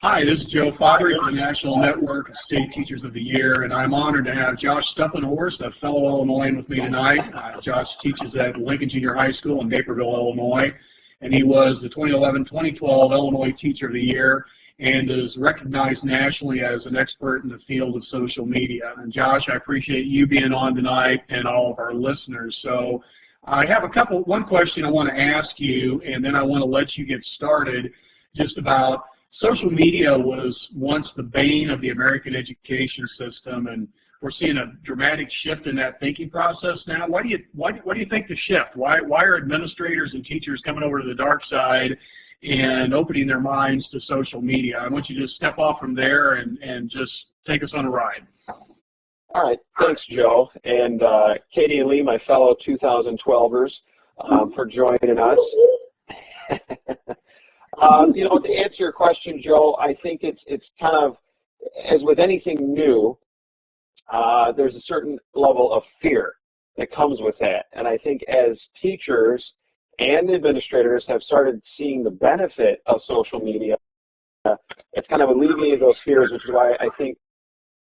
Hi, this is Joe Fodry from the National Network of State Teachers of the Year, and I'm honored to have Josh Stumpenhorst, a fellow Illinoisan, with me tonight. Josh teaches at Lincoln Junior High School in Naperville, Illinois, and he was the 2011-2012 Illinois Teacher of the Year and is recognized nationally as an expert in the field of social media. And Josh, I appreciate you being on tonight and all of our listeners. So I have one question I want to ask you, and then I want to let you get started just about social media was once the bane of the American education system, and we're seeing a dramatic shift in that thinking process now. Why do you think the shift? Why are administrators and teachers coming over to the dark side and opening their minds to social media? I want you to just step off from there and just take us on a ride. All right, thanks, Joe, and Katie and Lee, my fellow 2012ers, for joining us. To answer your question, Joe, I think it's kind of, as with anything new, there's a certain level of fear that comes with that. And I think as teachers and administrators have started seeing the benefit of social media, it's kind of alleviated those fears, which is why I think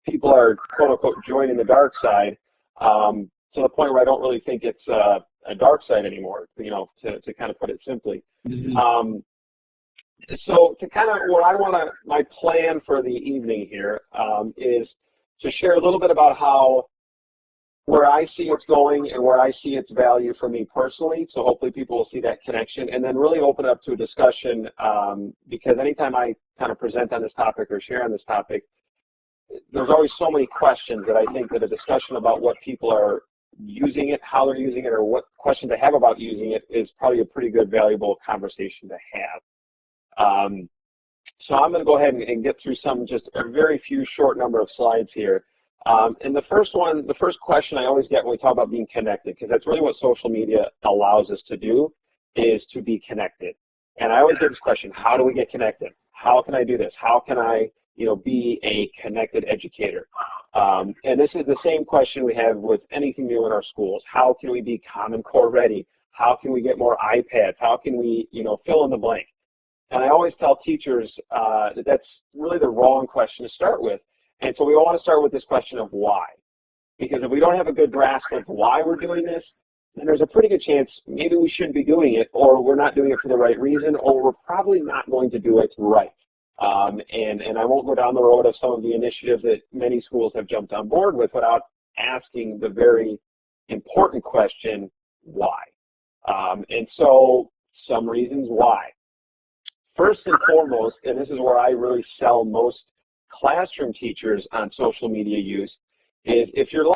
people are, quote unquote, joining the dark side, to the point where I don't really think it's a dark side anymore, to kind of put it simply. Mm-hmm. So to kind of my plan for the evening here is to share a little bit about where I see it's going and where I see its value for me personally. So hopefully people will see that connection, and then really open up to a discussion, because anytime I kind of present on this topic or share on this topic, there's always so many questions that I think that a discussion about what people are using it, how they're using it, or what questions they have about using it is probably a pretty good, valuable conversation to have. So I'm going to go ahead and get through just a very few short number of slides here. And the first question I always get when we talk about being connected, because that's really what social media allows us to do, is to be connected. And I always get this question: how do we get connected? How can I do this? How can I, be a connected educator? And this is the same question we have with anything new in our schools. How can we be Common Core ready? How can we get more iPads? How can we, fill in the blank? And I always tell teachers that that's really the wrong question to start with. And so we all want to start with this question of why. Because if we don't have a good grasp of why we're doing this, then there's a pretty good chance maybe we shouldn't be doing it, or we're not doing it for the right reason, or we're probably not going to do it right. And I won't go down the road of some of the initiatives that many schools have jumped on board with without asking the very important question, why? And so some reasons why. First and foremost, and this is where I really sell most classroom teachers on social media use, is if you're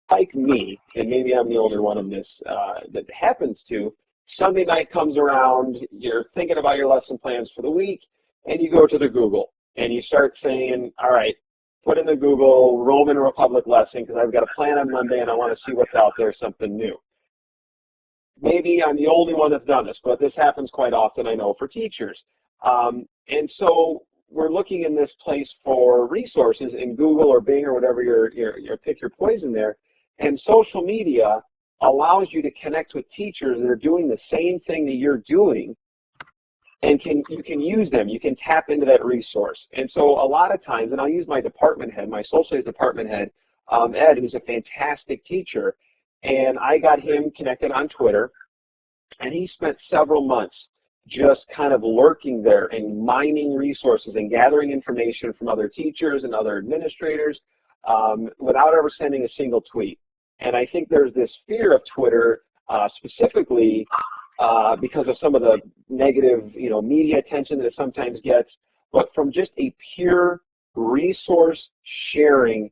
like me, and maybe I'm the only one in this that happens to, Sunday night comes around, you're thinking about your lesson plans for the week, and you go to the Google, and you start saying, all right, put in the Google Roman Republic lesson, because I've got a plan on Monday, and I want to see what's out there, something new. Maybe I'm the only one that's done this, but this happens quite often, I know, for teachers. And so we're looking in this place for resources in Google or Bing or whatever your pick your poison there. And social media allows you to connect with teachers that are doing the same thing that you're doing, and you can use them. You can tap into that resource. And so a lot of times, and I'll use my department head, my social studies department head, Ed, who's a fantastic teacher, and I got him connected on Twitter, and he spent several months just kind of lurking there and mining resources and gathering information from other teachers and other administrators without ever sending a single tweet. And I think there's this fear of Twitter specifically because of some of the negative, media attention that it sometimes gets, but from just a pure resource sharing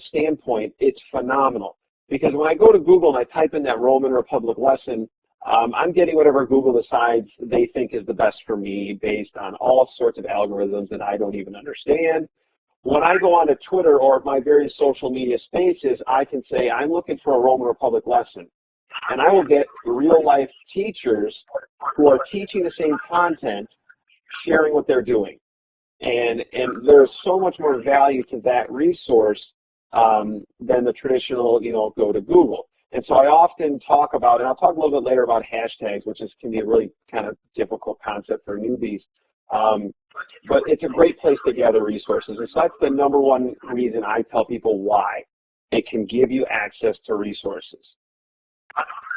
standpoint, it's phenomenal. Because when I go to Google and I type in that Roman Republic lesson, I'm getting whatever Google decides they think is the best for me based on all sorts of algorithms that I don't even understand. When I go onto Twitter or my various social media spaces, I can say, I'm looking for a Roman Republic lesson. And I will get real-life teachers who are teaching the same content, sharing what they're doing. And there's so much more value to that resource than the traditional, go to Google. And so I often talk about, and I'll talk a little bit later about hashtags, which can be a really kind of difficult concept for newbies. but it's a great place to gather resources. And so that's the number one reason I tell people why. It can give you access to resources.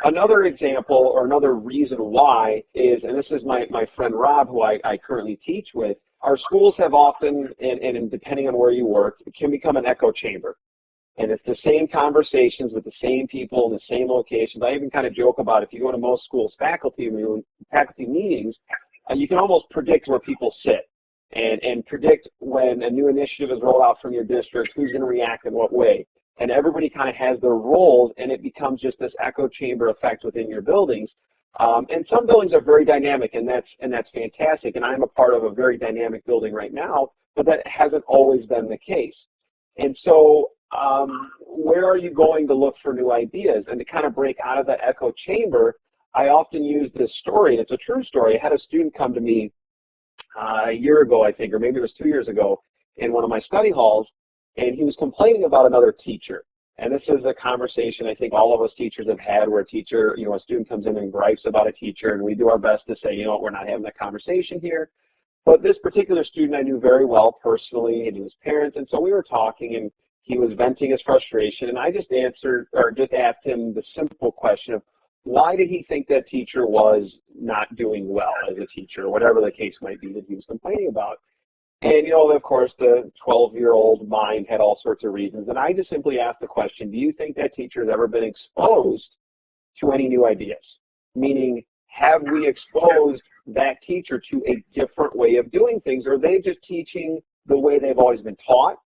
Another example or another reason why is, and this is my friend Rob, who I currently teach with, our schools have often, and depending on where you work, it can become an echo chamber. And it's the same conversations with the same people in the same locations. I even kind of joke about, if you go to most schools' faculty meetings, you can almost predict where people sit and predict when a new initiative is rolled out from your district, who's going to react in what way. And everybody kind of has their roles, and it becomes just this echo chamber effect within your buildings. And some buildings are very dynamic, and that's fantastic. And I'm a part of a very dynamic building right now, but that hasn't always been the case. And so where are you going to look for new ideas? And to kind of break out of that echo chamber, I often use this story, and it's a true story. I had a student come to me a year ago, I think, or maybe it was 2 years ago, in one of my study halls, and he was complaining about another teacher. And this is a conversation I think all of us teachers have had, where a teacher, a student comes in and gripes about a teacher, and we do our best to say, we're not having that conversation here. But this particular student I knew very well personally, and his parents, and so we were talking, and he was venting his frustration, and I just asked him the simple question of, why did he think that teacher was not doing well as a teacher, or whatever the case might be that he was complaining about? And, of course, the 12-year-old mind had all sorts of reasons. And I just simply asked the question, do you think that teacher has ever been exposed to any new ideas? Meaning, have we exposed that teacher to a different way of doing things? Or are they just teaching the way they've always been taught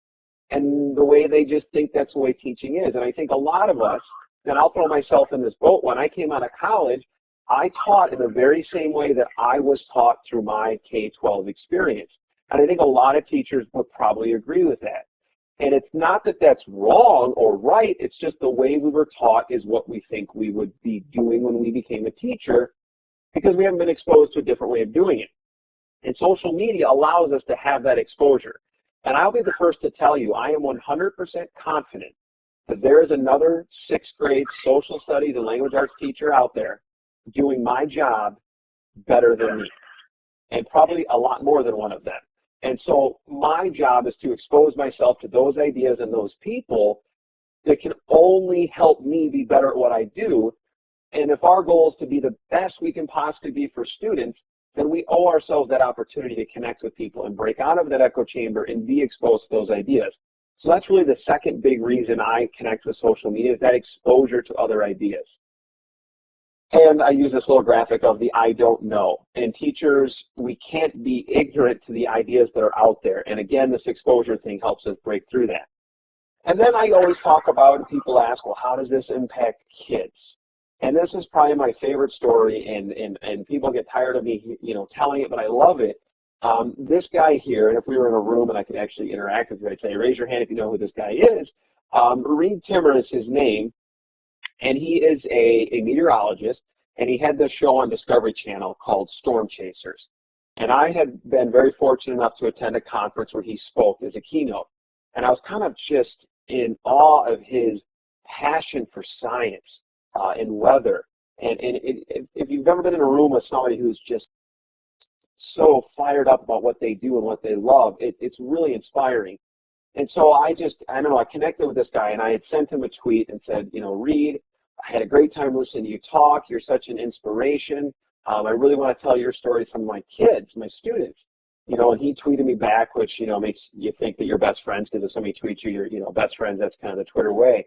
and the way they just think that's the way teaching is? And I think a lot of us, and I'll throw myself in this boat, when I came out of college, I taught in the very same way that I was taught through my K-12 experience. And I think a lot of teachers would probably agree with that. And it's not that that's wrong or right, it's just the way we were taught is what we think we would be doing when we became a teacher, because we haven't been exposed to a different way of doing it. And social media allows us to have that exposure. And I'll be the first to tell you, I am 100% confident that there is another 6th grade social studies and language arts teacher out there doing my job better than me, and probably a lot more than one of them. And so my job is to expose myself to those ideas and those people that can only help me be better at what I do. And if our goal is to be the best we can possibly be for students, then we owe ourselves that opportunity to connect with people and break out of that echo chamber and be exposed to those ideas. So that's really the second big reason I connect with social media, is that exposure to other ideas. And I use this little graphic of the I don't know. And teachers, we can't be ignorant to the ideas that are out there. And again, this exposure thing helps us break through that. And then I always talk about, and people ask, well, how does this impact kids? And this is probably my favorite story, and people get tired of me, telling it, but I love it. This guy here, and if we were in a room and I could actually interact with you, I'd say, raise your hand if you know who this guy is. Reed Timmer is his name. And he is a meteorologist, and he had this show on Discovery Channel called Storm Chasers. And I had been very fortunate enough to attend a conference where he spoke as a keynote. And I was kind of just in awe of his passion for science and weather. And if you've ever been in a room with somebody who's just so fired up about what they do and what they love, it's really inspiring. And so I connected with this guy, and I had sent him a tweet and said, Reed, I had a great time listening to you talk. You're such an inspiration. I really want to tell your story to some of my kids, my students. And he tweeted me back, which, makes you think that you're best friends, because if somebody tweets you, you're, best friends. That's kind of the Twitter way.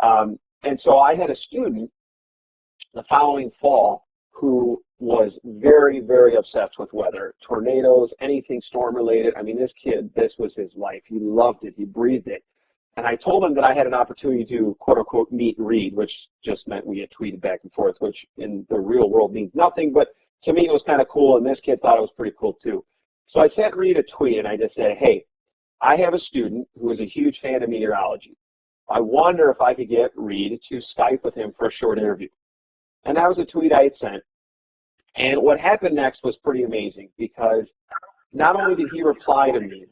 And so I had a student the following fall who was very, very obsessed with weather, tornadoes, anything storm related. I mean, this kid, this was his life. He loved it. He breathed it. And I told him that I had an opportunity to, quote unquote, meet Reed, which just meant we had tweeted back and forth, which in the real world means nothing. But to me, it was kind of cool, and this kid thought it was pretty cool too. So I sent Reed a tweet, and I just said, hey, I have a student who is a huge fan of meteorology. I wonder if I could get Reed to Skype with him for a short interview. And that was a tweet I had sent. And what happened next was pretty amazing, because not only did he reply to me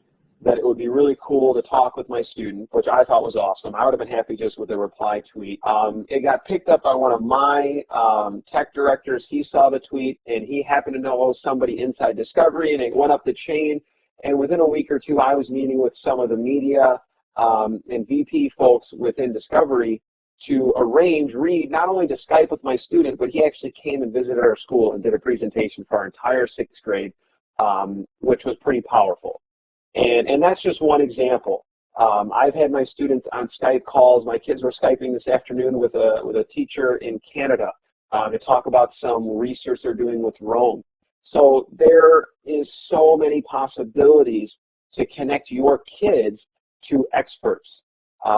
that it would be really cool to talk with my student, which I thought was awesome. I would have been happy just with a reply tweet. It got picked up by one of my tech directors. He saw the tweet, and he happened to know somebody inside Discovery, and it went up the chain. And within a week or two, I was meeting with some of the media and VP folks within Discovery to arrange Reed not only to Skype with my student, but he actually came and visited our school and did a presentation for our entire 6th grade, which was pretty powerful. And that's just one example. I've had my students on Skype calls. My kids were Skyping this afternoon with a teacher in Canada to talk about some research they're doing with Rome. So there is so many possibilities to connect your kids to experts.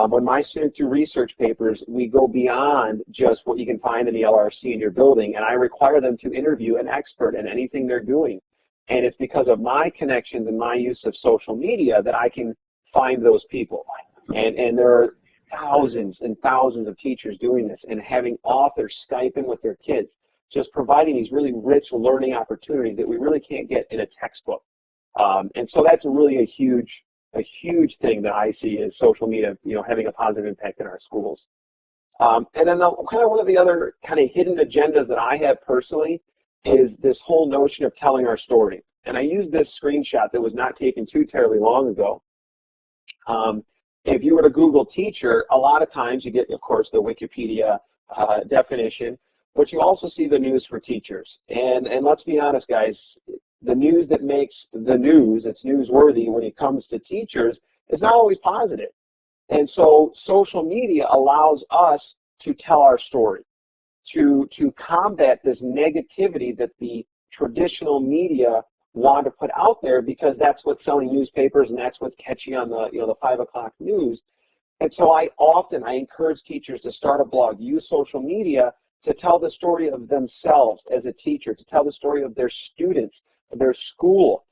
When my students do research papers, we go beyond just what you can find in the LRC in your building, and I require them to interview an expert in anything they're doing. And it's because of my connections and my use of social media that I can find those people. And there are thousands and thousands of teachers doing this and having authors Skype in with their kids, just providing these really rich learning opportunities that we really can't get in a textbook. And so that's really a huge thing that I see is social media, having a positive impact in our schools. And then one of the other kind of hidden agendas that I have personally is this whole notion of telling our story. And I used this screenshot that was not taken too terribly long ago. If you were to Google teacher, a lot of times you get, of course, the Wikipedia definition, but you also see the news for teachers. And let's be honest, guys, the news that makes the news, it's newsworthy when it comes to teachers, is not always positive. And so social media allows us to tell our story, to combat this negativity that the traditional media want to put out there, because that's what's selling newspapers and that's what's catchy on the 5 o'clock news. And so I encourage teachers to start a blog, use social media to tell the story of themselves as a teacher, to tell the story of their students, their school,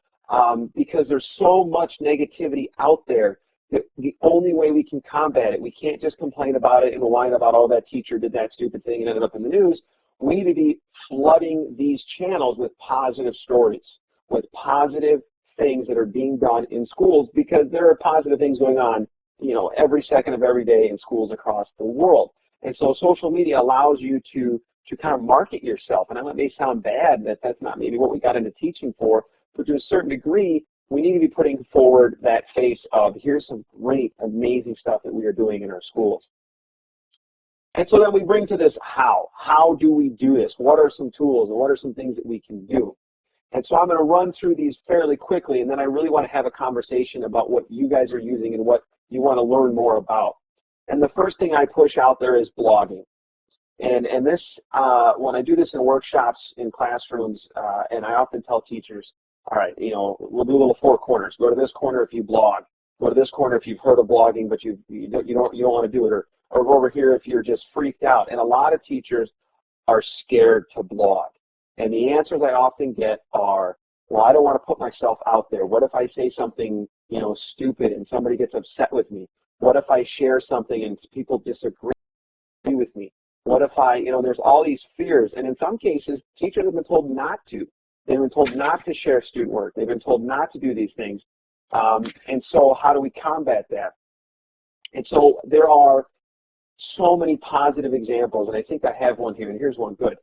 because there's so much negativity out there that the only way we can combat it, we can't just complain about it and whine about, oh, that teacher did that stupid thing and ended up in the news. We need to be flooding these channels with positive stories, with positive things that are being done in schools, because there are positive things going on, every second of every day in schools across the world. And so social media allows you to kind of market yourself. And that may sound bad, that's not maybe what we got into teaching for, but to a certain degree, we need to be putting forward that face of, here's some great, amazing stuff that we are doing in our schools. And so then we bring to this how. How do we do this? What are some tools and what are some things that we can do? And so I'm going to run through these fairly quickly, and then I really want to have a conversation about what you guys are using and what you want to learn more about. And the first thing I push out there is blogging. And this, when I do this in workshops in classrooms, and I often tell teachers, all right, we'll do little 4 corners. Go to this corner if you blog. Go to this corner if you've heard of blogging, but you don't want to do it. Or go over here if you're just freaked out. And a lot of teachers are scared to blog. And the answers I often get are, well, I don't want to put myself out there. What if I say something, stupid and somebody gets upset with me? What if I share something and people disagree with me? What if there's all these fears. And in some cases, teachers have been told not to. They've been told not to share student work. They've been told not to do these things. And so how do we combat that? And so there are so many positive examples, and I think I have one here, and here's one good.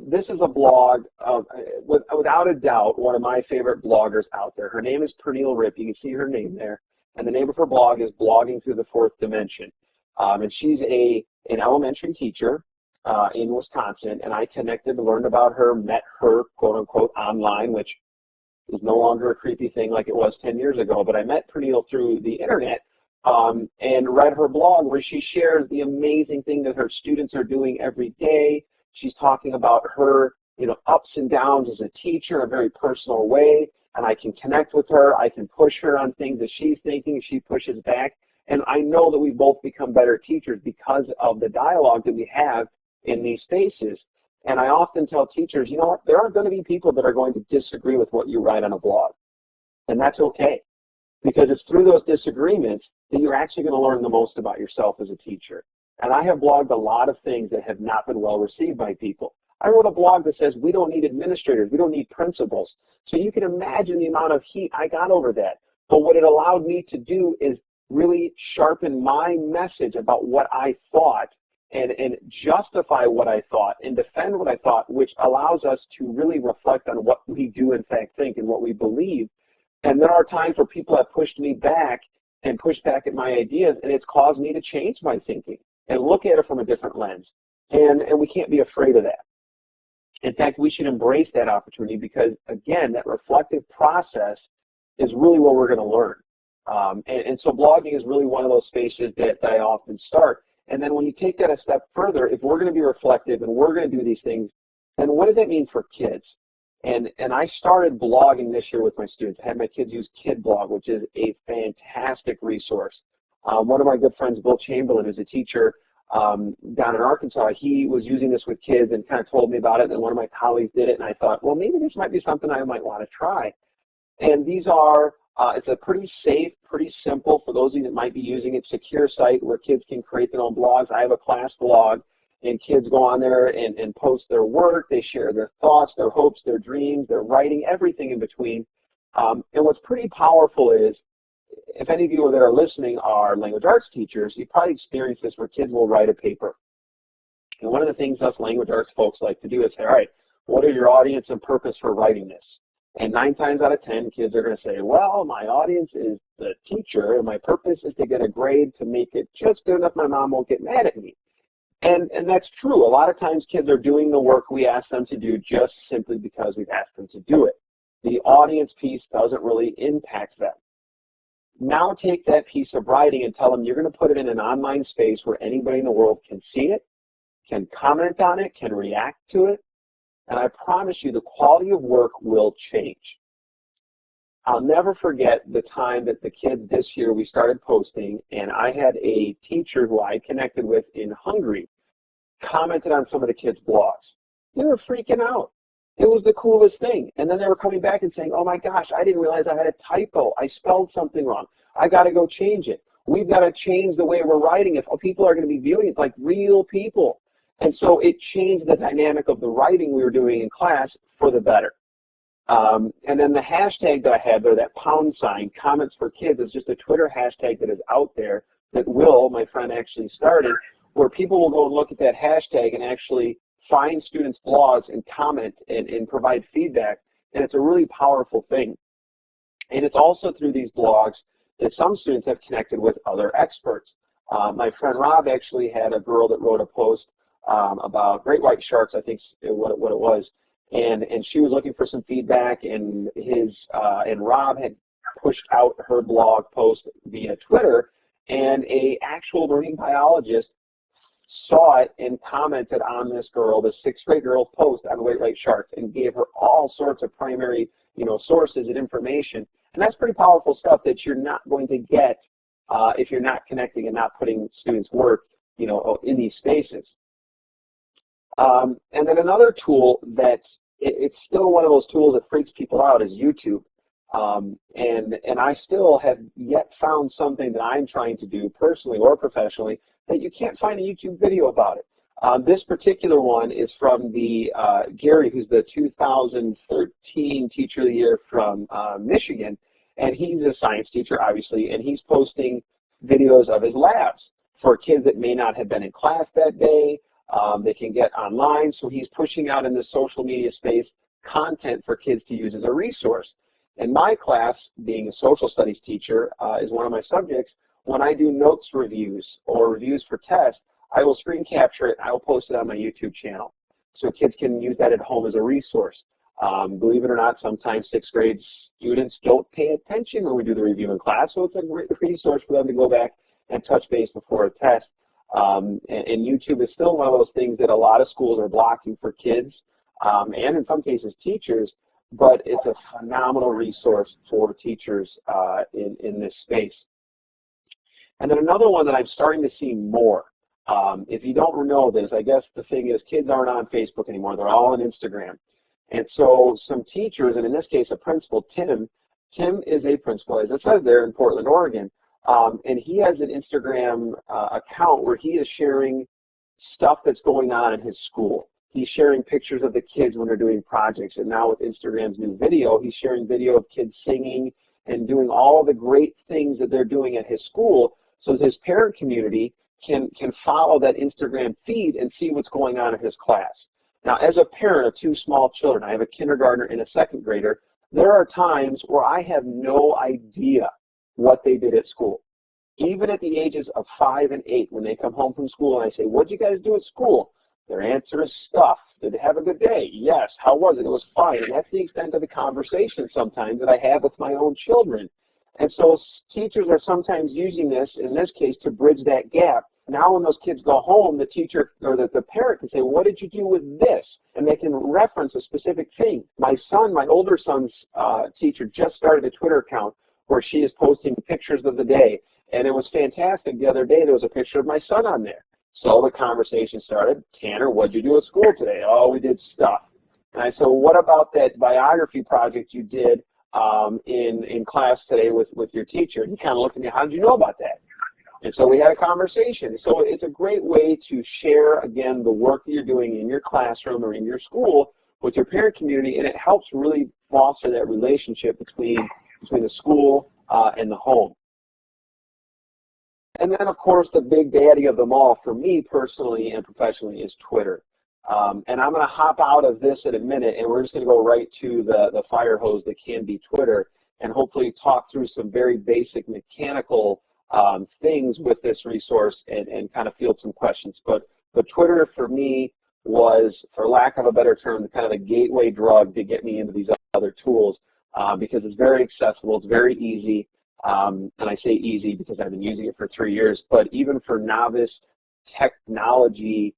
This is a blog of, without a doubt, one of my favorite bloggers out there. Her name is Pernille Ripp. You can see her name there. And the name of her blog is Blogging Through the Fourth Dimension. And she's an elementary teacher in Wisconsin, and I connected, learned about her, met her, quote unquote, online, which is no longer a creepy thing like it was 10 years ago, but I met Pernille through the internet and read her blog where she shares the amazing thing that her students are doing every day. She's talking about her, ups and downs as a teacher in a very personal way, and I can connect with her. I can push her on things that she's thinking. She pushes back, and I know that we both become better teachers because of the dialogue that we have in these spaces. And I often tell teachers, you know what, there are going to be people that are going to disagree with what you write on a blog, and that's okay, because it's through those disagreements that you're actually going to learn the most about yourself as a teacher. And I have blogged a lot of things that have not been well received by people. I wrote a blog that says we don't need administrators, we don't need principals. So you can imagine the amount of heat I got over that. But what it allowed me to do is really sharpen my message about what I thought and justify what I thought and defend what I thought, which allows us to really reflect on what we do in fact think and what we believe. And there are times where people have pushed me back and pushed back at my ideas, and it's caused me to change my thinking and look at it from a different lens. And we can't be afraid of that. In fact, we should embrace that opportunity because, again, that reflective process is really where we're going to learn. And so blogging is really one of those spaces that I often start. And then when you take that a step further, if we're going to be reflective and we're going to do these things, then what does that mean for kids? And I started blogging this year with my students. I had my kids use KidBlog, which is a fantastic resource. One of my good friends, Bill Chamberlain, who's a teacher down in Arkansas, he was using this with kids and kind of told me about it, and one of my colleagues did it, and I thought, well, maybe this might be something I might want to try. And these are, it's a pretty safe, pretty simple, for those of you that might be using it, secure site where kids can create their own blogs. I have a class blog, and kids go on there and post their work. They share their thoughts, their hopes, their dreams, their writing, everything in between. And what's pretty powerful is, if any of you that are listening are language arts teachers, you've probably experienced this where kids will write a paper. And one of the things us language arts folks like to do is say, all right, what are your audience and purpose for writing this? And 9 times out of 10, kids are going to say, well, my audience is the teacher, and my purpose is to get a grade to make it just good enough my mom won't get mad at me. And that's true. A lot of times kids are doing the work we ask them to do just simply because we've asked them to do it. The audience piece doesn't really impact them. Now take that piece of writing and tell them you're going to put it in an online space where anybody in the world can see it, can comment on it, can react to it, and I promise you the quality of work will change. I'll never forget the time that the kids this year we started posting, and I had a teacher who I connected with in Hungary commented on some of the kids' blogs. They were freaking out. It was the coolest thing. And then they were coming back and saying, oh my gosh, I didn't realize I had a typo. I spelled something wrong. I got to go change it. We've got to change the way we're writing it. People are going to be viewing it like real people. And so it changed the dynamic of the writing we were doing in class for the better. And then the hashtag that I had there, that # comments for kids, is just a Twitter hashtag that is out there that Will, my friend, actually started, where people will go and look at that hashtag and actually find students' blogs and comment and provide feedback, and it's a really powerful thing. And it's also through these blogs that some students have connected with other experts. My friend Rob actually had a girl that wrote a post about great white sharks, I think what it was, and she was looking for some feedback, and Rob had pushed out her blog post via Twitter, and a actual marine biologist saw it and commented on this girl, the 6th grade girl's post on great white sharks, and gave her all sorts of primary, sources and information. And that's pretty powerful stuff that you're not going to get if you're not connecting and not putting students' work, in these spaces. And then another tool that it's still one of those tools that freaks people out is YouTube. And I still have yet found something that I'm trying to do personally or professionally that you can't find a YouTube video about it. This particular one is from the Gary, who's the 2013 Teacher of the Year from Michigan, and he's a science teacher, obviously, and he's posting videos of his labs for kids that may not have been in class that day. They can get online, so he's pushing out in the social media space content for kids to use as a resource. In my class, being a social studies teacher is one of my subjects. When I do notes reviews or reviews for tests, I will screen capture it. I will post it on my YouTube channel so kids can use that at home as a resource. Believe it or not, sometimes 6th grade students don't pay attention when we do the review in class, so it's a great resource for them to go back and touch base before a test. And YouTube is still one of those things that a lot of schools are blocking for kids and in some cases teachers, but it's a phenomenal resource for teachers in this space. And then another one that I'm starting to see more. If you don't know this, I guess the thing is kids aren't on Facebook anymore. They're all on Instagram. And so some teachers, and in this case a principal, Tim is a principal, as it says there, in Portland, Oregon. And he has an Instagram account where he is sharing stuff that's going on in his school. He's sharing pictures of the kids when they're doing projects. And now with Instagram's new video, he's sharing video of kids singing and doing all of the great things that they're doing at his school, so that his parent community can follow that Instagram feed and see what's going on in his class. Now, as a parent of 2 small children, I have a kindergartner and a 2nd grader, there are times where I have no idea what they did at school. Even at the ages of 5 and 8, when they come home from school and I say, "What'd you guys do at school?" Their answer is stuff. Did they have a good day? Yes. How was it? It was fine. And that's the extent of the conversation sometimes that I have with my own children. And so teachers are sometimes using this, in this case, to bridge that gap. Now when those kids go home, the teacher or the parent can say, "What did you do with this?" And they can reference a specific thing. My son, my older son's teacher just started a Twitter account where she is posting pictures of the day. And it was fantastic. The other day there was a picture of my son on there. So the conversation started, "Tanner, what'd you do at school today?" "Oh, we did stuff." And I said, "Well, what about that biography project you did in class today with your teacher?" And he kind of looked at me, "How did you know about that?" And so we had a conversation. So it's a great way to share, again, the work that you're doing in your classroom or in your school with your parent community, and it helps really foster that relationship between the school and the home. And then, of course, the big daddy of them all for me personally and professionally is Twitter. And I'm going to hop out of this in a minute, and we're just going to go right to the fire hose that can be Twitter and hopefully talk through some very basic mechanical things with this resource and kind of field some questions. But Twitter for me was, for lack of a better term, kind of the gateway drug to get me into these other tools because it's very accessible, it's very easy. And I say easy because I've been using it for 3 years, but even for novice technology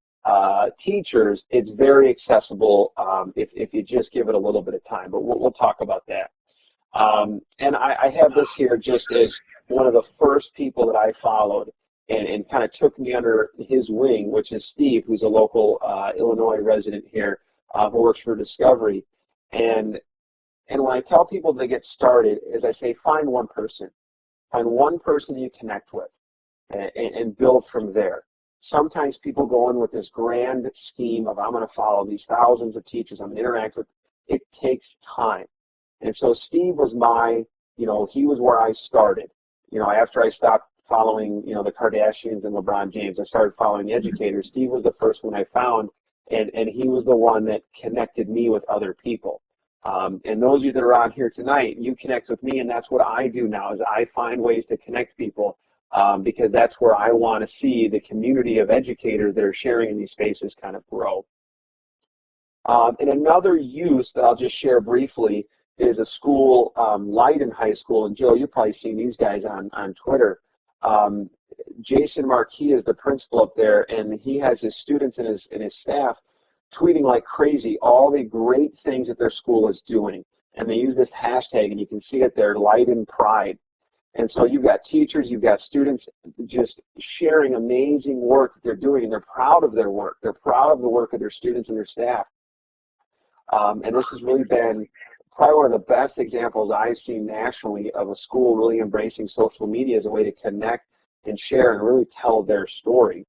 teachers, it's very accessible if you just give it a little bit of time, but we'll talk about that. And I have this here just as one of the first people that I followed and kind of took me under his wing, which is Steve, who's a local Illinois resident here who works for Discovery. And when I tell people to get started, is I say find one person. Find one person you connect with and build from there. Sometimes people go in with this grand scheme of, I'm going to follow these thousands of teachers, I'm going to interact with. It takes time. And so Steve was he was where I started. After I stopped following, the Kardashians and LeBron James, I started following the educators. Steve was the first one I found, and he was the one that connected me with other people. And those of you that are on here tonight, you connect with me, and that's what I do now, is I find ways to connect people because that's where I want to see the community of educators that are sharing in these spaces kind of grow. And another use that I'll just share briefly is a school, Leiden High School, and Joe, you've probably seen these guys on Twitter. Jason Marquis is the principal up there, and he has his students and his staff tweeting like crazy all the great things that their school is doing. And they use this hashtag, and you can see it there, Leiden Pride. And so you've got teachers, you've got students just sharing amazing work that they're doing, and they're proud of their work. They're proud of the work of their students and their staff. And this has really been probably one of the best examples I've seen nationally of a school really embracing social media as a way to connect and share and really tell their story.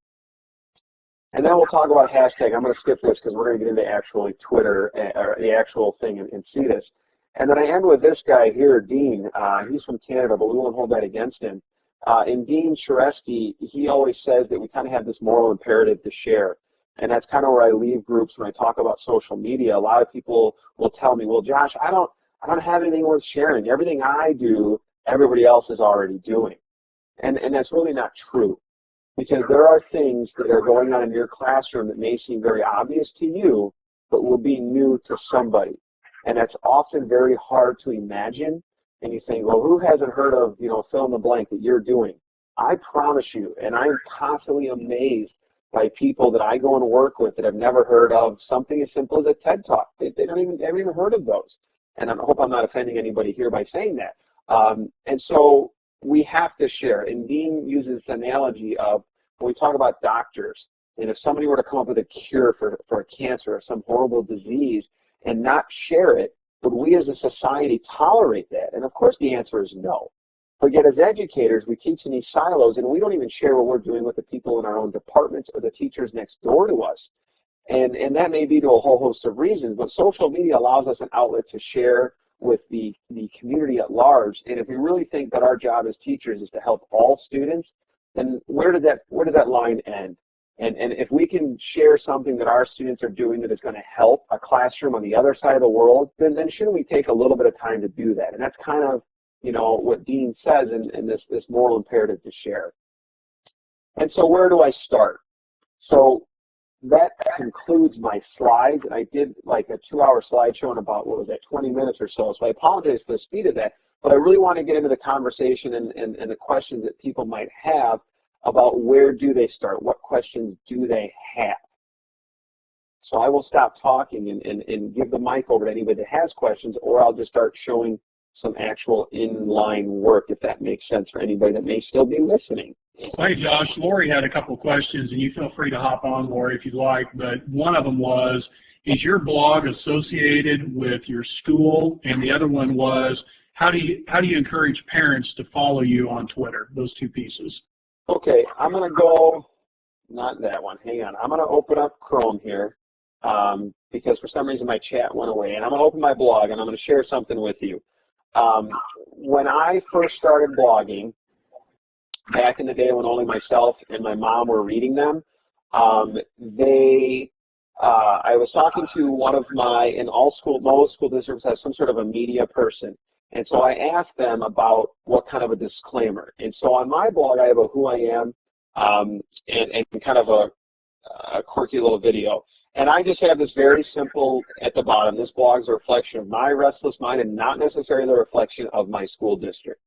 And then we'll talk about hashtag. I'm going to skip this because we're going to get into actually Twitter or the actual thing and see this. And then I end with this guy here, Dean. He's from Canada, but we won't hold that against him. And Dean Sharesky, he always says that we kind of have this moral imperative to share. And that's kind of where I leave groups when I talk about social media. A lot of people will tell me, well, Josh, I don't have anything worth sharing. Everything I do, everybody else is already doing. And that's really not true. Because there are things that are going on in your classroom that may seem very obvious to you, but will be new to somebody. And that's often very hard to imagine. And you think, well, who hasn't heard of, fill in the blank that you're doing? I promise you, and I'm constantly amazed by people that I go and work with that have never heard of something as simple as a TED Talk. They haven't even heard of those. And I hope I'm not offending anybody here by saying that. And so we have to share. And Dean uses this analogy of when we talk about doctors, and if somebody were to come up with a cure for a cancer or some horrible disease and not share it, would we as a society tolerate that? And of course the answer is no. But yet as educators, we teach in these silos, and we don't even share what we're doing with the people in our own departments or the teachers next door to us. And that may be to a whole host of reasons, but social media allows us an outlet to share with the community at large. And if we really think that our job as teachers is to help all students, then where did that line end? And if we can share something that our students are doing that is going to help a classroom on the other side of the world, then shouldn't we take a little bit of time to do that? And that's kind of, you know, what Dean says in this moral imperative to share. And so where do I start? So that concludes my slides, and I did like a 2-hour slideshow in about, what was that, 20 minutes or so. So I apologize for the speed of that, but I really want to get into the conversation and the questions that people might have about where do they start, what questions do they have. So I will stop talking and give the mic over to anybody that has questions, or I'll just start showing some actual inline work, if that makes sense for anybody that may still be listening. Hey, Josh, Lori had a couple of questions, and you feel free to hop on, Lori, if you'd like, but one of them was, is your blog associated with your school? And the other one was, how do you encourage parents to follow you on Twitter? Those two pieces. Okay, I'm going to go, not that one, hang on. I'm going to open up Chrome here because for some reason my chat went away, and I'm going to open my blog, and I'm going to share something with you. When I first started blogging, back in the day when only myself and my mom were reading them, I was talking to one of my, most school districts have some sort of a media person. And so I asked them about what kind of a disclaimer. And so on my blog, I have a who I am and kind of a quirky little video. And I just have this very simple at the bottom. This blog is a reflection of my restless mind and not necessarily the reflection of my school district.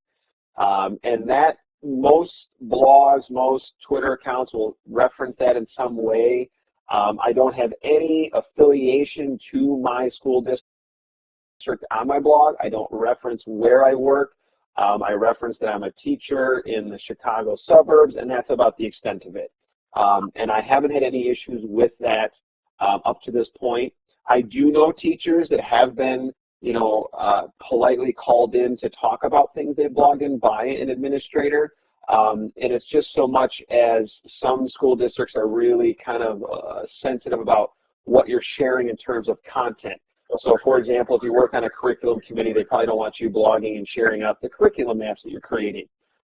And that most blogs, most Twitter accounts will reference that in some way. I don't have any affiliation to my school district on my blog. I don't reference where I work. I reference that I'm a teacher in the Chicago suburbs, and that's about the extent of it. And I haven't had any issues with that up to this point. I do know teachers that have been, you know, politely called in to talk about things they blogged in by an administrator. And it's just so much as some school districts are really kind of sensitive about what you're sharing in terms of content. So, for example, if you work on a curriculum committee, they probably don't want you blogging and sharing out the curriculum maps that you're creating.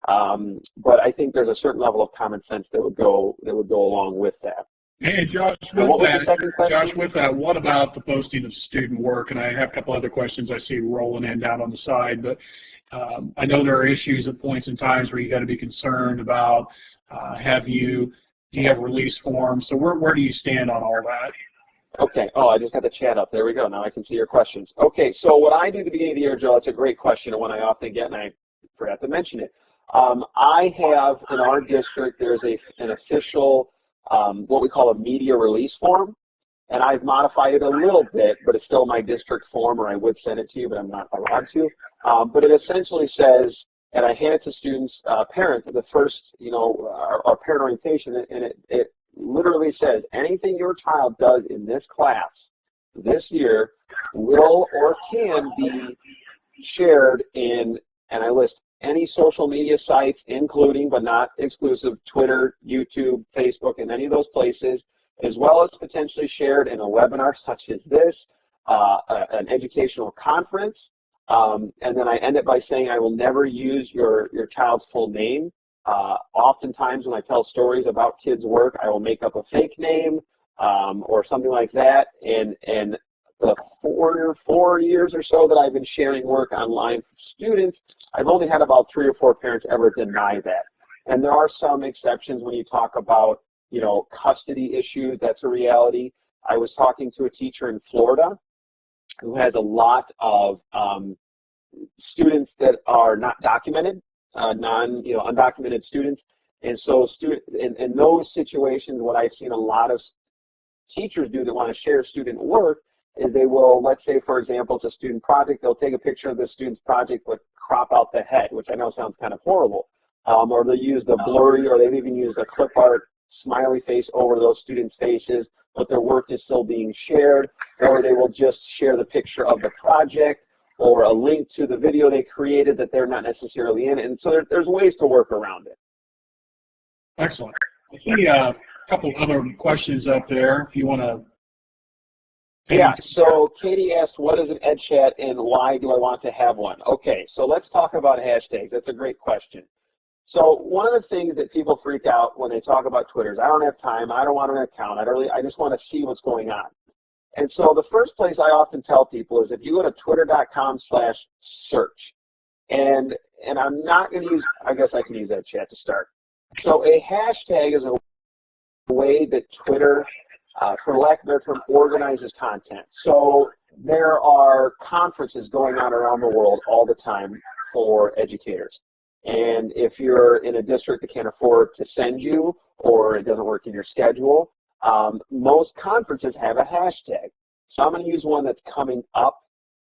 But I think there's a certain level of common sense that would go along with that. Hey, Josh, with that, what about the posting of student work? And I have a couple other questions I see rolling in down on the side, but I know there are issues at points in times where you got to be concerned about do you have release forms? So where do you stand on all that? Okay. Oh, I just got the chat up. There we go. Now I can see your questions. Okay. So what I do at the beginning of the year, Joe, it's a great question, and one I often get, and I forgot to mention it. I have in our district there's an official what we call a media release form, and I've modified it a little bit, but it's still my district form, or I would send it to you, but I'm not allowed to. But it essentially says, and I hand it to students, parents, the first, you know, our parent orientation, and it literally says, anything your child does in this class this year will or can be shared in, and I list any social media sites, including but not exclusive Twitter, YouTube, Facebook, and any of those places, as well as potentially shared in a webinar such as this, an educational conference, and then I end it by saying I will never use your child's full name. Oftentimes when I tell stories about kids' work, I will make up a fake name or something like that, and the 4 years or so that I've been sharing work online for students, I've only had about 3 or 4 parents ever deny that. And there are some exceptions when you talk about, you know, custody issues. That's a reality. I was talking to a teacher in Florida who has a lot of students that are not documented, undocumented students. And so in those situations, what I've seen a lot of teachers do that want to share student work is they will, let's say, for example, it's a student project, they'll take a picture of the student's project but crop out the head, which I know sounds kind of horrible, or they'll use the blurry, or they've even used a clip art smiley face over those students' faces, but their work is still being shared, or they will just share the picture of the project or a link to the video they created that they're not necessarily in, and so there's ways to work around it. Excellent. I see a couple other questions up there if you want to. Yeah, so Katie asked, what is an EdChat and why do I want to have one? Okay, so let's talk about hashtags. That's a great question. So one of the things that people freak out when they talk about Twitter is, I don't have time, I don't want an account, I just want to see what's going on. And so the first place I often tell people is if you go to twitter.com/search, and I'm not going to use, I guess I can use that chat to start. So a hashtag is a way that Twitter, for lack of a better term, organizes content. So there are conferences going on around the world all the time for educators. And if you're in a district that can't afford to send you, or it doesn't work in your schedule, most conferences have a hashtag. So I'm going to use one that's coming up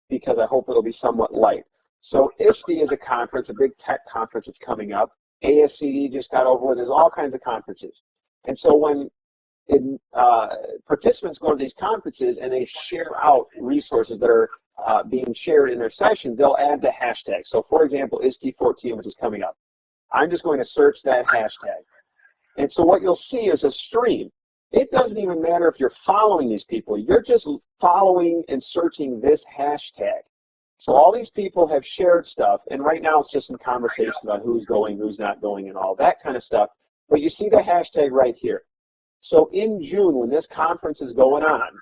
because I hope it'll be somewhat light. So ISTE is a conference, a big tech conference that's coming up. ASCD just got over with. There's all kinds of conferences. And so when participants go to these conferences and they share out resources that are being shared in their session, they'll add the hashtag. So for example, ISTE 14, which is coming up. I'm just going to search that hashtag. And so what you'll see is a stream. It doesn't even matter if you're following these people. You're just following and searching this hashtag. So all these people have shared stuff, and right now it's just some conversation about who's going, who's not going, and all that kind of stuff. But you see the hashtag right here. So in June, when this conference is going on,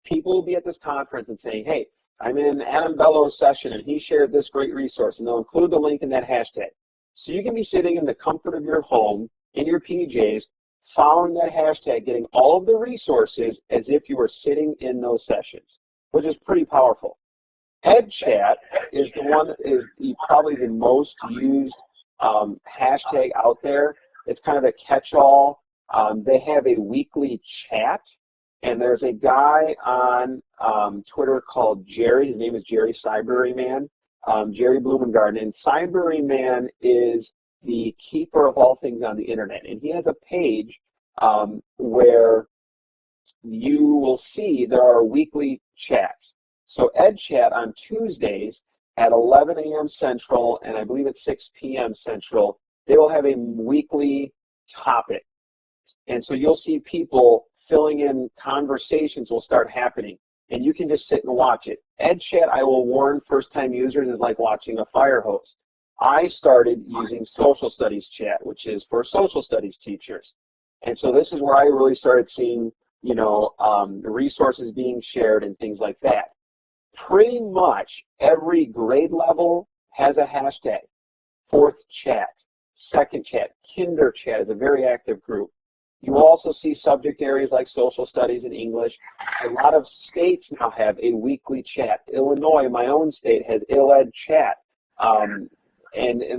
people will be at this conference and saying, hey, I'm in Adam Bellow's session, and he shared this great resource, and they'll include the link in that hashtag. So you can be sitting in the comfort of your home, in your PJs, following that hashtag, getting all of the resources as if you were sitting in those sessions, which is pretty powerful. EdChat is the one that is probably the most used hashtag out there. It's kind of a catch-all. They have a weekly chat, and there's a guy on Twitter called Jerry. His name is Jerry Cyberryman, Jerry Blumengarten. And Cyberryman is the keeper of all things on the internet. And he has a page where you will see there are weekly chats. So EdChat on Tuesdays at 11 a.m. Central, and I believe at 6 p.m. Central, they will have a weekly topic. And so you'll see people filling in, conversations will start happening, and you can just sit and watch it. EdChat, I will warn first-time users, is like watching a fire hose. I started using social studies chat, which is for social studies teachers. And so this is where I really started seeing, you know, the resources being shared and things like that. Pretty much every grade level has a hashtag. Fourth chat, second chat, kinder chat is a very active group. You also see subject areas like social studies and English. A lot of states now have a weekly chat. Illinois, my own state, has ILED chat. And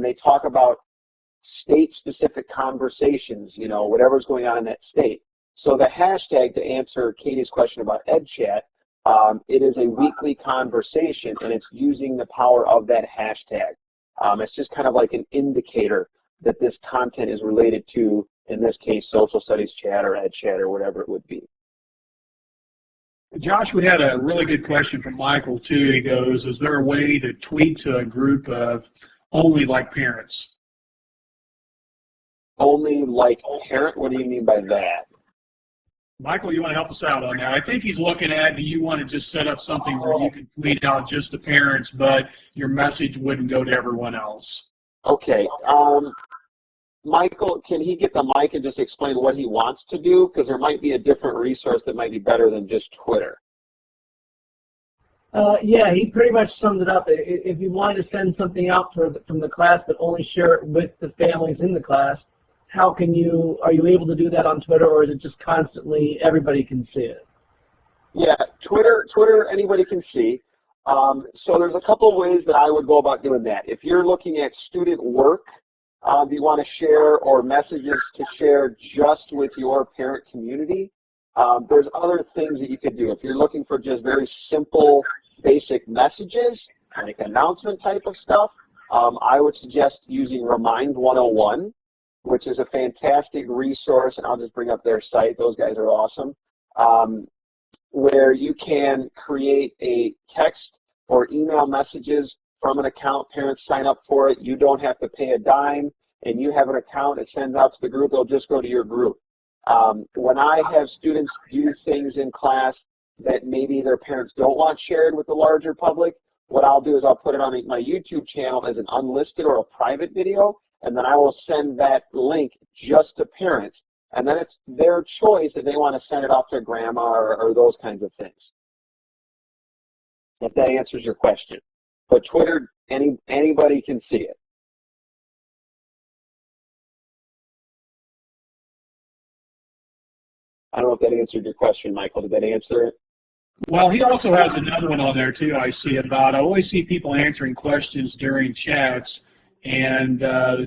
they talk about state-specific conversations, you know, whatever's going on in that state. So the hashtag, to answer Katie's question about EdChat, it is a weekly conversation, and it's using the power of that hashtag. It's just kind of like an indicator that this content is related to, in this case, social studies chat or EdChat or whatever it would be. Josh, we had a really good question from Michael, too. He goes, is there a way to tweet to a group of only like parents? Only like parent? What do you mean by that? Michael, you want to help us out on that? I think he's looking at, do you want to just set up something where you can tweet out just to parents, but your message wouldn't go to everyone else? Okay. Michael, can he get the mic and just explain what he wants to do? Because there might be a different resource that might be better than just Twitter. Yeah, he pretty much summed it up. If you wanted to send something out from the class but only share it with the families in the class, how can you, are you able to do that on Twitter, or is it just constantly everybody can see it? Yeah, Twitter anybody can see. So there's a couple of ways that I would go about doing that. If you're looking at student work you want to share, or messages to share just with your parent community, there's other things that you could do. If you're looking for just very simple, basic messages, like announcement type of stuff, I would suggest using Remind 101, which is a fantastic resource, and I'll just bring up their site. Those guys are awesome, where you can create a text or email messages from an account. Parents sign up for it. You don't have to pay a dime, and you have an account. It sends out to the group. It'll just go to your group. When I have students do things in class that maybe their parents don't want shared with the larger public, what I'll do is I'll put it on my YouTube channel as an unlisted or a private video, and then I will send that link just to parents. And then it's their choice if they want to send it off to grandma or those kinds of things. If that answers your question. But Twitter, anybody can see it. I don't know if that answered your question, Michael. Did that answer it? Well, he also has another one on there, too, I always see people answering questions during chats and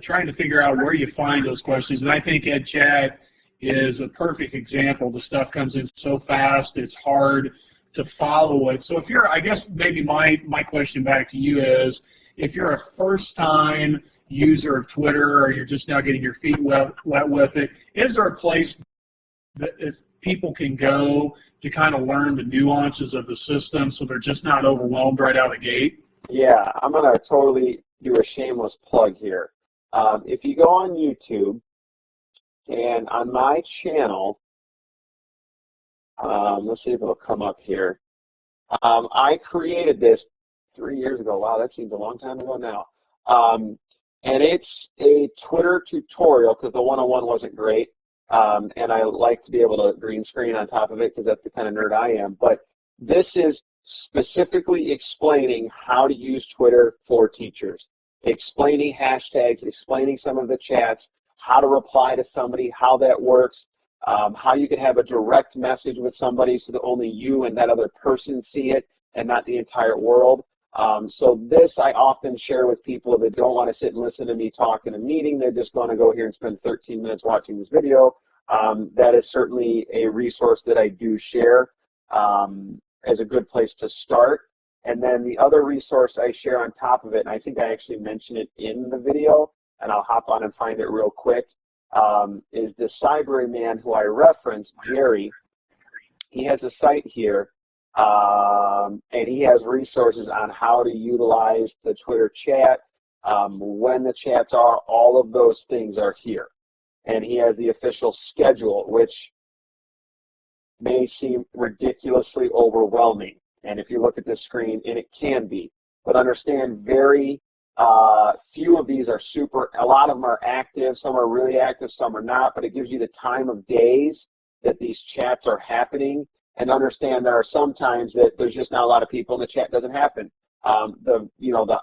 trying to figure out where you find those questions. And I think EdChat is a perfect example. The stuff comes in so fast, it's hard to follow it. So if you're, I guess maybe my question back to you is, if you're a first-time user of Twitter or you're just now getting your feet wet with it, is there a place that people can go to kind of learn the nuances of the system so they're just not overwhelmed right out of the gate? Yeah, I'm going to totally do a shameless plug here. If you go on YouTube, and on my channel, let's see if it'll come up here. I created this 3 years ago. Wow, that seems a long time ago now. And it's a Twitter tutorial because the one-on-one wasn't great. And I like to be able to green screen on top of it because that's the kind of nerd I am. But this is specifically explaining how to use Twitter for teachers, explaining hashtags, explaining some of the chats, how to reply to somebody, how that works, how you can have a direct message with somebody so that only you and that other person see it and not the entire world. So this I often share with people that don't want to sit and listen to me talk in a meeting. They're just going to go here and spend 13 minutes watching this video. That is certainly a resource that I do share as a good place to start. And then the other resource I share on top of it, and I think I actually mentioned it in the video, and I'll hop on and find it real quick, is the Cyberman who I referenced, Jerry. He has a site here, and he has resources on how to utilize the Twitter chat, when the chats are, all of those things are here. And he has the official schedule, which may seem ridiculously overwhelming. And if you look at this screen, and it can be, but understand very few of these are a lot of them are active, some are really active, some are not, but it gives you the time of days that these chats are happening, and understand there are some times that there's just not a lot of people and the chat doesn't happen. The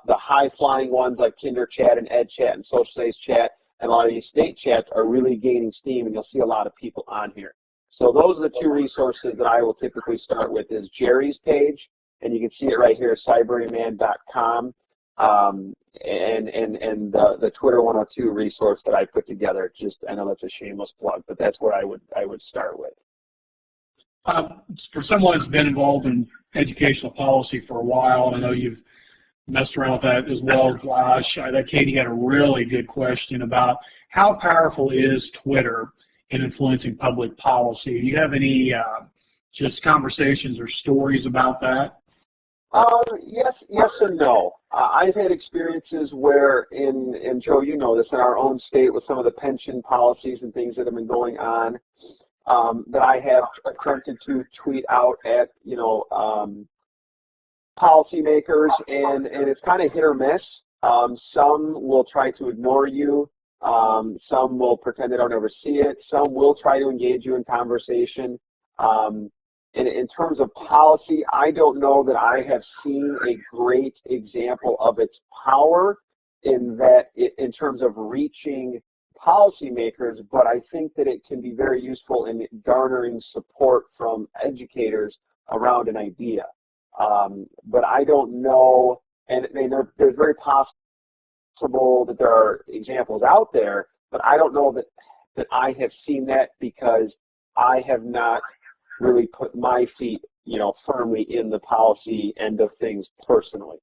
high-flying ones like Kinder Chat and Ed Chat and Social Studies Chat and a lot of these state chats are really gaining steam, and you'll see a lot of people on here. So those are the two resources that I will typically start with is Jerry's page, and you can see it right here, cyberman.com, and the Twitter 102 resource that I put together. Just, I know that's a shameless plug, but that's where I would start with. For someone who's been involved in educational policy for a while, and I know you've messed around with that as well, Josh, Katie had a really good question about how powerful is Twitter in influencing public policy. Do you have any just conversations or stories about that? Yes and no. I've had experiences where, and Joe, you know this, in our own state with some of the pension policies and things that have been going on, that I have attempted to tweet out at, policymakers, and it's kind of hit or miss. Some will try to ignore you. Some will pretend they don't ever see it. Some will try to engage you in conversation. In terms of policy, I don't know that I have seen a great example of its power in terms of reaching policymakers, but I think that it can be very useful in garnering support from educators around an idea. But I don't know, and there's very possible that there are examples out there, but I don't know that I have seen that because I have not really put my feet, firmly in the policy end of things personally.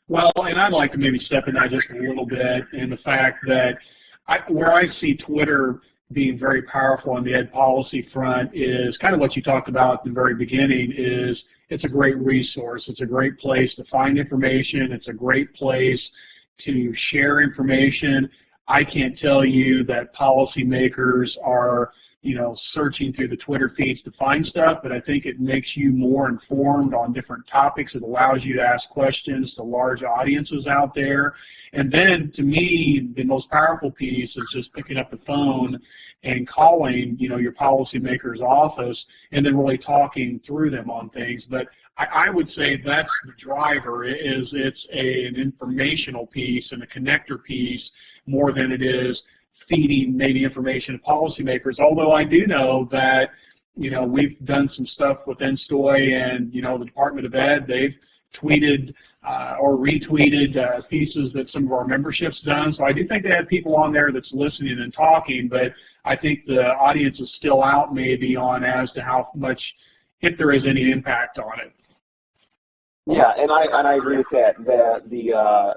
Well, and I'd like to maybe step in that just a little bit in the fact that where I see Twitter being very powerful on the ed policy front is kind of what you talked about at the very beginning is it's a great resource. It's a great place to find information. It's a great place to share information. I can't tell you that policymakers are, searching through the Twitter feeds to find stuff, but I think it makes you more informed on different topics. It allows you to ask questions to large audiences out there. And then, to me, the most powerful piece is just picking up the phone and calling, your policymaker's office and then really talking through them on things. But I would say that's the driver, is it's an informational piece and a connector piece more than it is feeding maybe information to policymakers, although I do know that, we've done some stuff with NSTOY and, the Department of Ed. They've tweeted or retweeted pieces that some of our membership's done. So I do think they have people on there that's listening and talking, but I think the audience is still out maybe on as to how much, if there is any impact on it. Yeah, and I agree with that. The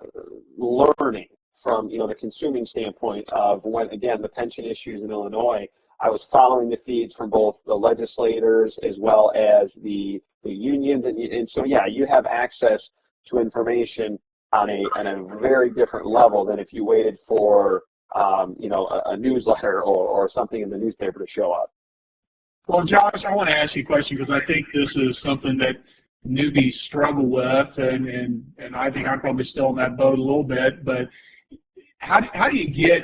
learning from the consuming standpoint of when, again, the pension issues in Illinois, I was following the feeds from both the legislators as well as the unions, and so yeah, you have access to information on a very different level than if you waited for a newsletter or something in the newspaper to show up. Well, Josh, I want to ask you a question because I think this is something that newbies struggle with, and I think I'm probably still in that boat a little bit. But how do you get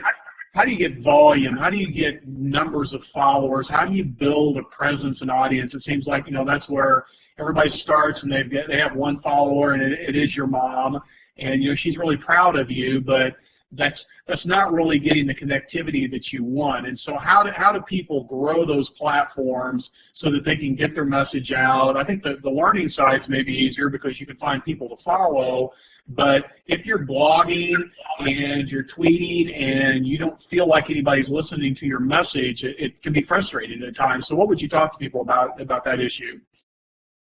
volume? How do you get numbers of followers? How do you build a presence and audience? It seems like that's where everybody starts, and they have one follower, and it is your mom, and she's really proud of you, but that's not really getting the connectivity that you want. And so how do people grow those platforms so that they can get their message out? I think the learning sides may be easier because you can find people to follow, but if you're blogging and you're tweeting and you don't feel like anybody's listening to your message, it can be frustrating at times. So what would you talk to people about that issue?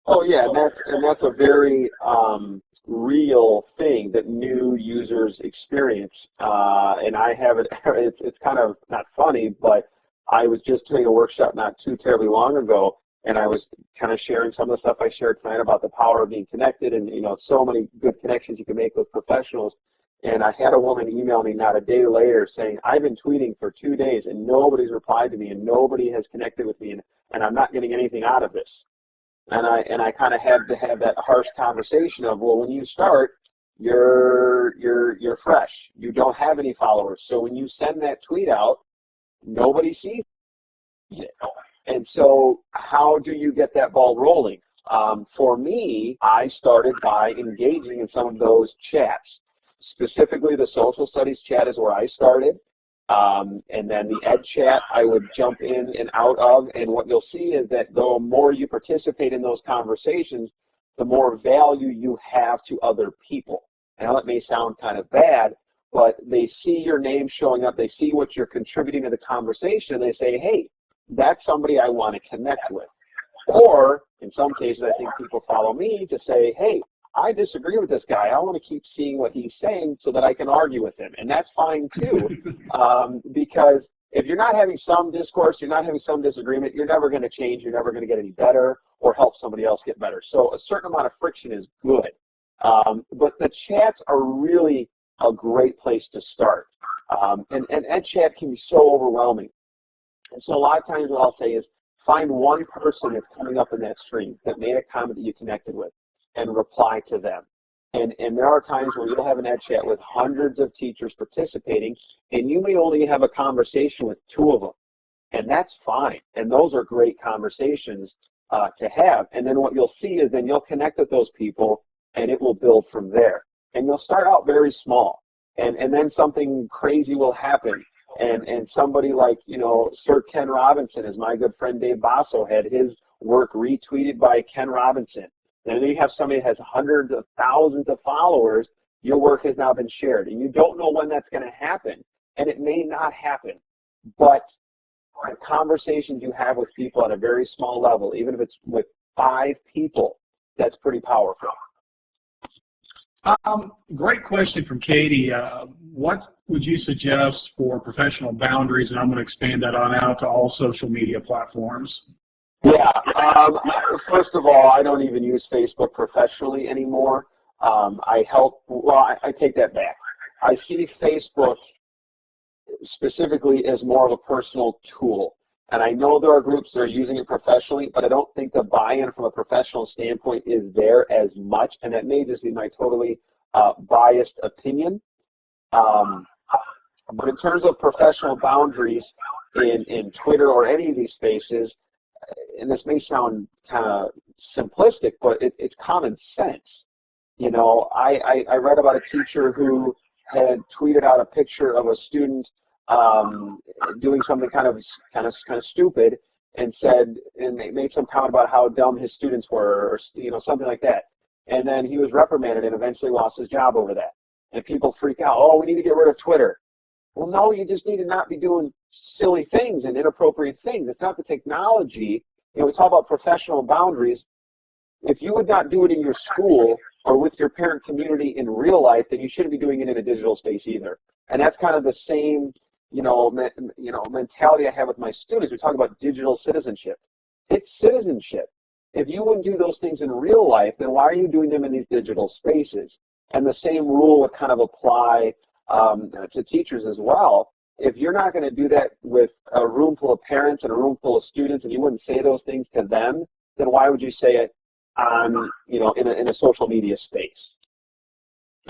Oh yeah, and that's a very real thing that new users experience, and I have it. It's kind of not funny, but I was just doing a workshop not too terribly long ago, and I was kind of sharing some of the stuff I shared tonight about the power of being connected, and so many good connections you can make with professionals. And I had a woman email me not a day later saying, I've been tweeting for 2 days and nobody's replied to me and nobody has connected with me, and I'm not getting anything out of this. And I kind of had to have that harsh conversation of, well, when you start, you're fresh. You don't have any followers. So when you send that tweet out, nobody sees it. And so how do you get that ball rolling? For me, I started by engaging in some of those chats. Specifically, the social studies chat is where I started. And then the ed chat I would jump in and out of, and what you'll see is that the more you participate in those conversations, the more value you have to other people. Now that may sound kind of bad, but they see your name showing up, they see what you're contributing to the conversation, and they say, hey, that's somebody I want to connect with. Or, in some cases, I think people follow me to say, hey, I disagree with this guy. I want to keep seeing what he's saying so that I can argue with him. And that's fine, too, because if you're not having some discourse, you're not having some disagreement, you're never going to change, you're never going to get any better or help somebody else get better. So a certain amount of friction is good. But the chats are really a great place to start. And ed chat can be so overwhelming. And so a lot of times what I'll say is find one person that's coming up in that stream that made a comment that you connected with, and reply to them. And there are times where you'll have an ed chat with hundreds of teachers participating, and you may only have a conversation with 2 of them. And that's fine. And those are great conversations to have. And then what you'll see is then you'll connect with those people, and it will build from there. And you'll start out very small. And then something crazy will happen. And somebody like, Sir Ken Robinson, as my good friend Dave Basso had his work retweeted by Ken Robinson. And then you have somebody that has hundreds of thousands of followers, your work has now been shared. And you don't know when that's going to happen, and it may not happen. But the conversations you have with people at a very small level, even if it's with 5 people, that's pretty powerful. Great question from Katie. What would you suggest for professional boundaries? And I'm going to expand that on out to all social media platforms. Yeah. First of all, I don't even use Facebook professionally anymore. I take that back. I see Facebook specifically as more of a personal tool. And I know there are groups that are using it professionally, but I don't think the buy-in from a professional standpoint is there as much, and that may just be my totally biased opinion. But in terms of professional boundaries in Twitter or any of these spaces, and this may sound kind of simplistic, but it's common sense. You know, I read about a teacher who had tweeted out a picture of a student doing something kind of stupid, and made some comment about how dumb his students were, or something like that. And then he was reprimanded and eventually lost his job over that. And people freak out. Oh, we need to get rid of Twitter. Well, no, you just need to not be doing silly things and inappropriate things. It's not the technology. You know, we talk about professional boundaries. If you would not do it in your school or with your parent community in real life, then you shouldn't be doing it in a digital space either. And that's kind of the same, mentality I have with my students. We talk about digital citizenship. It's citizenship. If you wouldn't do those things in real life, then why are you doing them in these digital spaces? And the same rule would kind of apply to teachers as well. If you're not going to do that with a room full of parents and a room full of students, and you wouldn't say those things to them, then why would you say it on, in a social media space?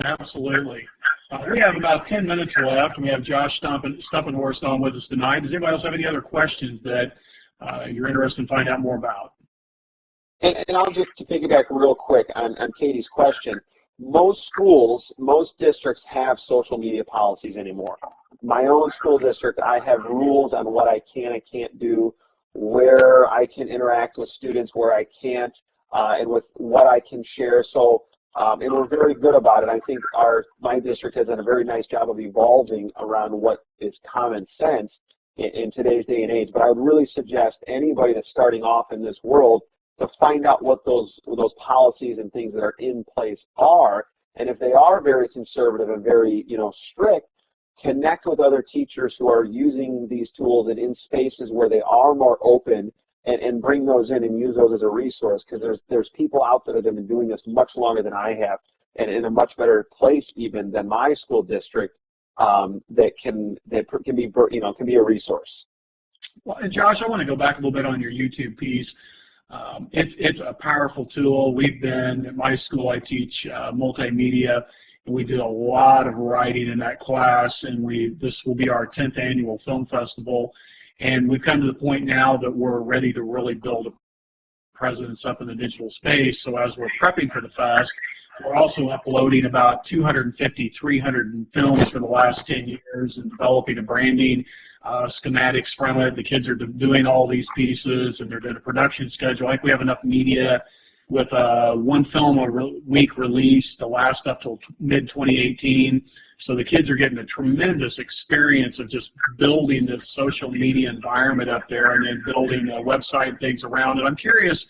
Absolutely. We have about 10 minutes left, and we have Josh Stumpenhorst on with us tonight. Does anybody else have any other questions that you're interested in finding out more about? And I'll just to piggyback real quick on Katie's question. Most schools, most districts have social media policies anymore. My own school district, I have rules on what I can and can't do, where I can interact with students, where I can't, and with what I can share. So, and we're very good about it. I think my district has done a very nice job of evolving around what is common sense in today's day and age. But I would really suggest anybody that's starting off in this world to find out what those policies and things that are in place are, and if they are very conservative and very strict, connect with other teachers who are using these tools and in spaces where they are more open, and bring those in and use those as a resource, because there's people out there that have been doing this much longer than I have, and in a much better place even than my school district, that can be a resource. Well, and Josh, I want to go back a little bit on your YouTube piece. It's a powerful tool. We've been, at my school, I teach multimedia, and we do a lot of writing in that class, and this will be our 10th annual film festival, and we've come to the point now that we're ready to really build a presence up in the digital space. So as we're prepping for the fest, we're also uploading about 250, 300 films for the last 10 years and developing a branding schematics from it. The kids are doing all these pieces, and they're doing a production schedule. I think we have enough media with one film a week released to last up till mid-2018. So the kids are getting a tremendous experience of just building this social media environment up there and then building a website and things around it. I'm curious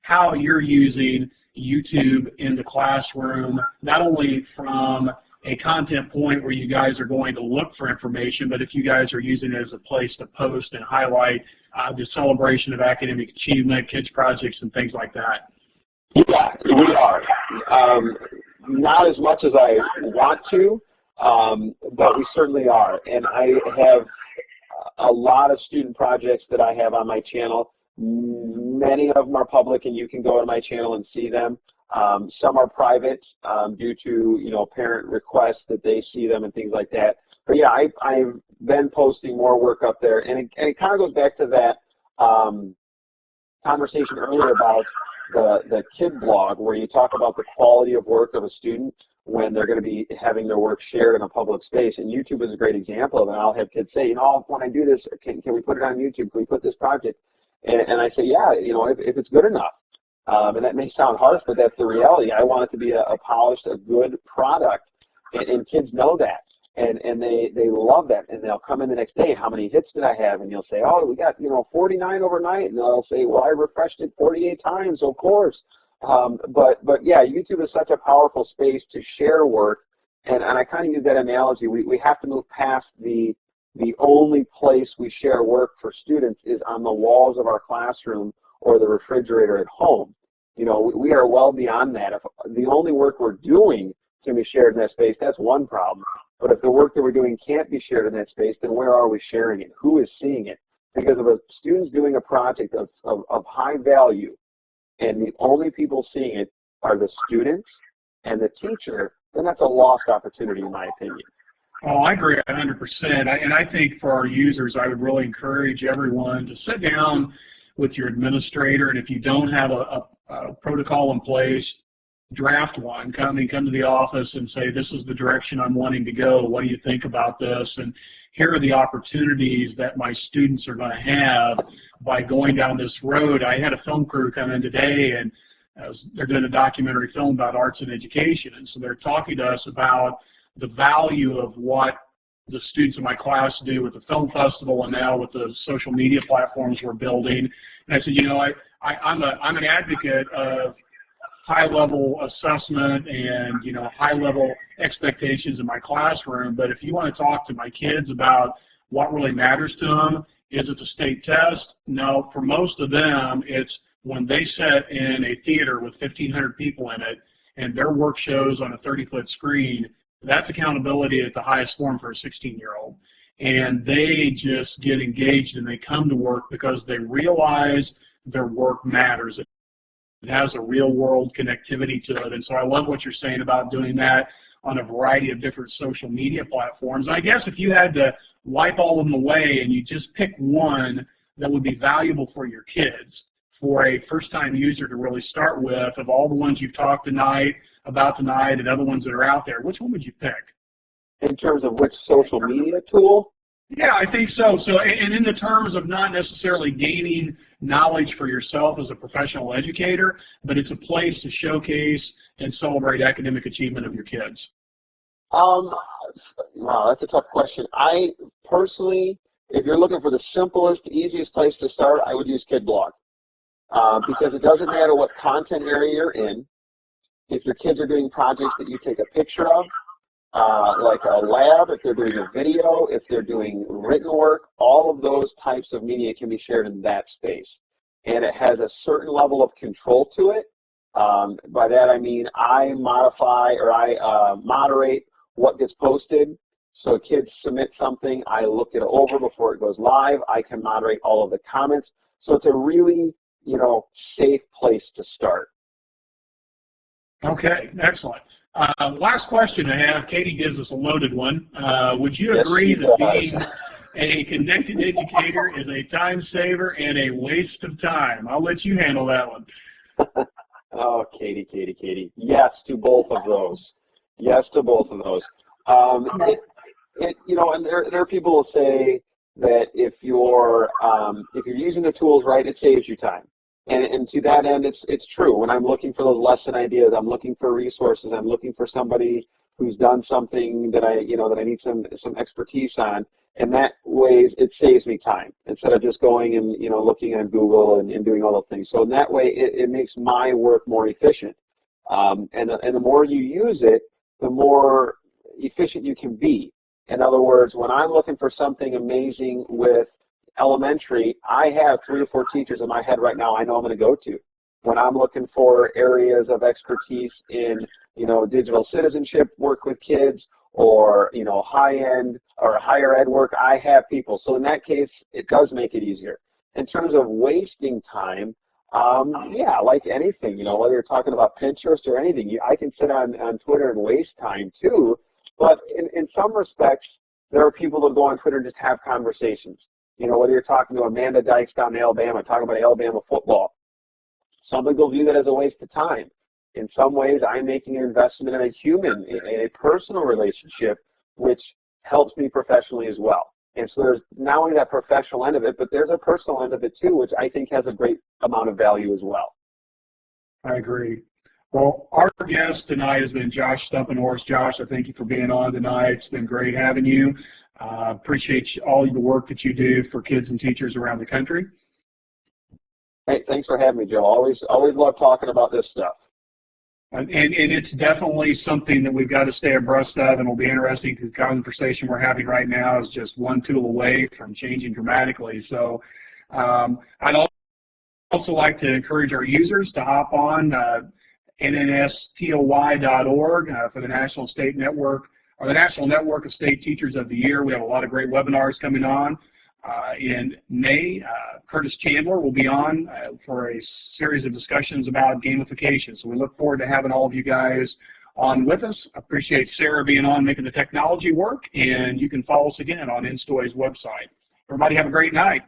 how you're using YouTube in the classroom, not only from a content point where you guys are going to look for information, but if you guys are using it as a place to post and highlight the celebration of academic achievement, kids projects, and things like that. Yeah, we are. Not as much as I want to, but we certainly are. And I have a lot of student projects that I have on my channel. Many of them are public, and you can go to my channel and see them. Some are private due to parent requests that they see them and things like that. But yeah, I've been posting more work up there, and it kind of goes back to that conversation earlier about the kid blog, where you talk about the quality of work of a student when they're going to be having their work shared in a public space. And YouTube is a great example of it. I'll have kids say, when I do this, can we put it on YouTube? Can we put this project? And I say, yeah, if it's good enough. And that may sound harsh, but that's the reality. I want it to be a polished, a good product, and kids know that. And they love that, and they'll come in the next day, how many hits did I have? And you'll say, oh, we got 49 overnight, and they'll say, well, I refreshed it 48 times, of course. But yeah, YouTube is such a powerful space to share work, and I kind of use that analogy. We have to move past the only place we share work for students is on the walls of our classroom or the refrigerator at home. We are well beyond that. If the only work we're doing can be shared in that space, that's one problem. But if the work that we're doing can't be shared in that space, then where are we sharing it? Who is seeing it? Because if a student's doing a project of high value and the only people seeing it are the students and the teacher, then that's a lost opportunity in my opinion. Oh, I agree 100%. And I think for our users, I would really encourage everyone to sit down with your administrator, and if you don't have a protocol in place, draft one. Come to the office and say, this is the direction I'm wanting to go. What do you think about this? And here are the opportunities that my students are going to have by going down this road. I had a film crew come in today, and they're doing a documentary film about arts and education, and so they're talking to us about the value of what the students in my class do with the film festival and now with the social media platforms we're building. And I said, you know, I'm an advocate of high-level assessment and, you know, high-level expectations in my classroom, but if you want to talk to my kids about what really matters to them, is it the state test? No, for most of them, it's when they sit in a theater with 1,500 people in it and their work shows on a 30-foot screen. That's accountability at the highest form for a 16-year-old. And they just get engaged and they come to work because they realize their work matters. It has a real-world connectivity to it. And so I love what you're saying about doing that on a variety of different social media platforms. I guess if you had to wipe all of them away and you just pick one that would be valuable for your kids, for a first-time user to really start with, of all the ones you've talked about tonight and other ones that are out there, which one would you pick? In terms of which social media tool? Yeah, I think so. So, and in the terms of not necessarily gaining knowledge for yourself as a professional educator, but it's a place to showcase and celebrate academic achievement of your kids. Wow, that's a tough question. I personally, if you're looking for the simplest, easiest place to start, I would use KidBlog. Because it doesn't matter what content area you're in. If your kids are doing projects that you take a picture of, like a lab, if they're doing a video, if they're doing written work, all of those types of media can be shared in that space. And it has a certain level of control to it. By that I mean I modify or I moderate what gets posted. So kids submit something, I look it over before it goes live. I can moderate all of the comments. So it's a really, you know, safe place to start. Okay, excellent. Last question I have. Katie gives us a loaded one. Would you agree that being a connected educator is a time saver and a waste of time? I'll let you handle that one. Oh, Katie. Yes to both of those. Yes to both of those. You know, and there are people who say that if you're using the tools right, it saves you time. And to that end, it's true. When I'm looking for those lesson ideas, I'm looking for resources. I'm looking for somebody who's done something that I need some expertise on. And that way, it saves me time instead of just going and looking on Google and doing all those things. So in that way, it makes my work more efficient. And the more you use it, the more efficient you can be. In other words, when I'm looking for something amazing with elementary, I have 3 or 4 teachers in my head right now I know I'm going to go to. When I'm looking for areas of expertise in, digital citizenship work with kids or, high-end or higher ed work, I have people. So in that case, it does make it easier. In terms of wasting time, yeah, like anything, whether you're talking about Pinterest or anything, I can sit on Twitter and waste time too. But in some respects, there are people that go on Twitter and just have conversations. Whether you're talking to Amanda Dykes down in Alabama, talking about Alabama football, some people view that as a waste of time. In some ways, I'm making an investment in a human, in a personal relationship, which helps me professionally as well. And so there's not only that professional end of it, but there's a personal end of it too, which I think has a great amount of value as well. I agree. Well, our guest tonight has been Josh Stumpenhorst. Josh, I thank you for being on tonight. It's been great having you. Appreciate all the work that you do for kids and teachers around the country. Hey, thanks for having me, Joe. Always love talking about this stuff. And it's definitely something that we've got to stay abreast of, and it'll be interesting because the conversation we're having right now is just one tool away from changing dramatically. So I'd also like to encourage our users to hop on nnstoy.org for the National State Network, or the National Network of State Teachers of the Year. We have a lot of great webinars coming on. In May, Curtis Chandler will be on for a series of discussions about gamification. So we look forward to having all of you guys on with us. Appreciate Sarah being on, making the technology work, and you can follow us again on Instoy's website. Everybody have a great night.